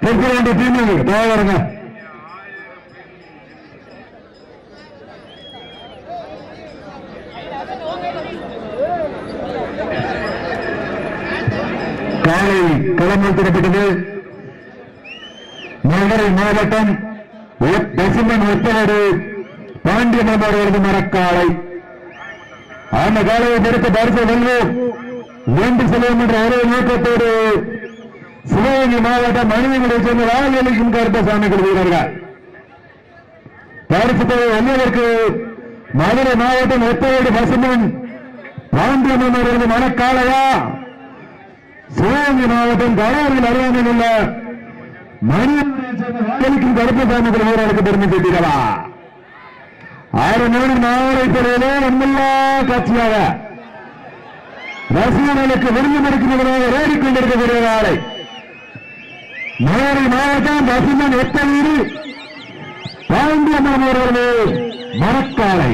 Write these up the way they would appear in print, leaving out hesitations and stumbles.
தெற்கு வேண்டிய டீம் தயாருங்க. காலை களம் திறப்பட்டது. மதுரை மாவட்டம் பசுமன் ஒத்தவடு பாண்டியம்மன் அவர்களது மரக்காலை. அந்த காலையை பெருத்த பரிசு வெல்வோம் வேண்டு செல்வோம் என்ற ஒரே நோக்கத்தோடு சிவகங்கை மாவட்டம் மனிதர்களை சேர்ந்த ராஜலிங்கம் கருப்பசாமிகள் வீரர்கள் பரிசு வெல்வதற்கு மதுரை மாவட்டம் ஒத்தவடு பசுமன் பாண்டியம்மன் அவர்களது மரக்காலையா, சிவகங்கை மாவட்டம் கரூரில் அருகாமையில் உள்ள மனிதர்களுக்கும் கருப்பசாமிகள் வீரர்களுக்கு பெருமை சேர்க்கிறவா. 6 நாடு நாளை பெறுவதே நம்மல்லா காட்சியாக ரசிகர்களுக்கு விருது மறுக்கிறவராக ஏறிக்கொண்டிருக்கக்கூடிய ஆளை மதுரை மாவட்டம் பசுமன் ஒத்தவீடு பாண்டியம்மன் அவர்களது மரக்காலை.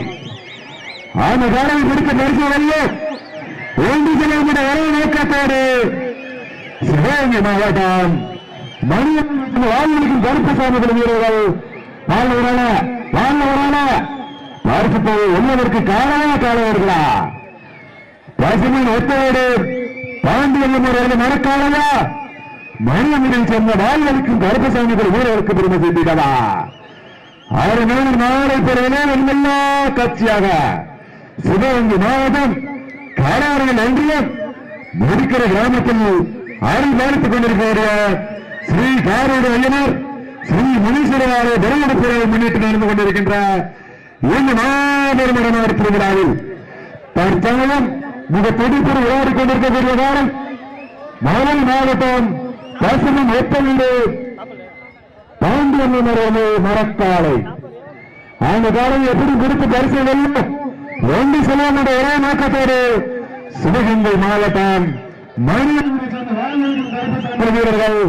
அந்த காலையை பிடித்த பரிசுகளிலே வேண்டி செல்லும் ஒரே நோக்கத்தோடு சிவகங்கை மாவட்டம் மனிதர்களுக்கும் வாழ்வழிக்கும் கருப்பசாமிகள் வீரர்கள் வாழ்வரான பரிசு உள்ளதற்கு காலையா பசுமன் ஒத்தவோடு பாண்டியம்மன் அவர்களது மரக்காலையா, மனிதர்களை சேர்ந்த வாழ்வழிக்கும் கருப்பசாமிகள் வீரர்களுக்கு பெருமை சேர்த்திடவா. 6 நாடு நாளை பெறுவதே நம்மல்லா காட்சியாக சிவகங்கை மாவட்டம் காராரில் ஒன்றியம் முடிக்கிற கிராமத்தில் அருள் பாலித்துக் கொண்டிருக்கிற ஸ்ரீ காரோடு ஐயனார் ஸ்ரீ முனீஸ்வரர் விரைவெடுப்பை முன்னிட்டு நடந்து கொண்டிருக்கின்ற இந்த மாபெரும் திருவிழாவில் தற்சமயம் மிக துடிப்புடன் விளையாடிக் கொண்டிருக்கக்கூடிய காலம் மதுரை மாவட்டம் பசுமன் ஒத்தவீடு பாண்டியம்மன் அவர்களது மரக்காலை. அந்த காலையை எப்படி கொடுத்து பரிசு வெல்லும் வேண்டி செல்வோம் என்ற ஒரே நோக்கத்தோடு சிவகங்கை மாவட்டம் வீரர்கள்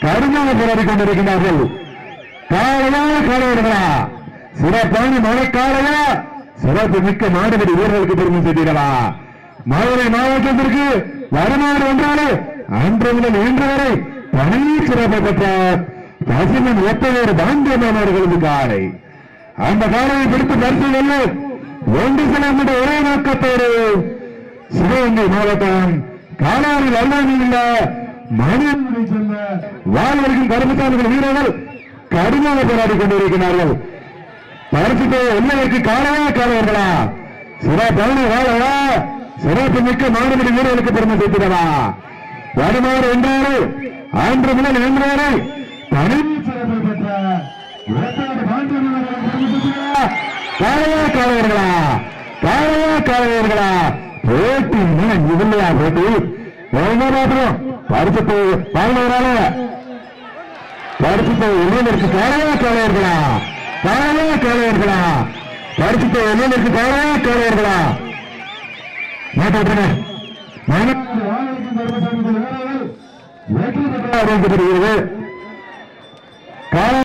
கடுமையாக போராடி கொண்டிருக்கிறார்கள். காலையான காலையர்களா, சிறப்பான மழைக்காலையா, சிறப்பு மிக்க மாடுபடி வீரர்களுக்கு பெருமை செய்தீர்களா. மதுரை மாவட்டத்திற்கு வருமாறு ஒன்றாலே அன்று முதல் இன்று வரை தனி சிறப்பு பெற்ற பசுமன் ஒத்தவர் பாண்டியம்மன் அவர்களது காலை. அந்த காலையை பிடித்து பரிசு வெல்லும் வேண்டி செல்லும் என்ற ஒரே நோக்கத்தோடு சிவகங்கை மாவட்டம் காலாரில் அல்லாமல் உள்ள மனிதர்களை சேர்ந்த வாழ்வழிக்கும் கருப்பசாமிகள் வீரர்கள் கடுமையாக போராடி கொண்டிருக்கிறார்கள். பரிசு உள்ளதற்கு காலையர்களா, சிறப்பான வாழவா, சிறப்பு மிக்க மாடுபடி வீரர்களுக்கு பெருமை சேர்த்திடவா. வருமாறு என்றாரு அன்று முதல் இன்று வரை தனி சிறப்பு பெற்ற காலையர்களா போட்டி இல்லையா போட்டி மாத்திரம் பரிசு வாழ்வரால பரிசு உள்ளதற்கு காலையர்களா பரிசு உள்ளதற்கு காலையர்களா மாற்ற வெற்றி பெற்ற அறிவிக்கப்படுகிறது.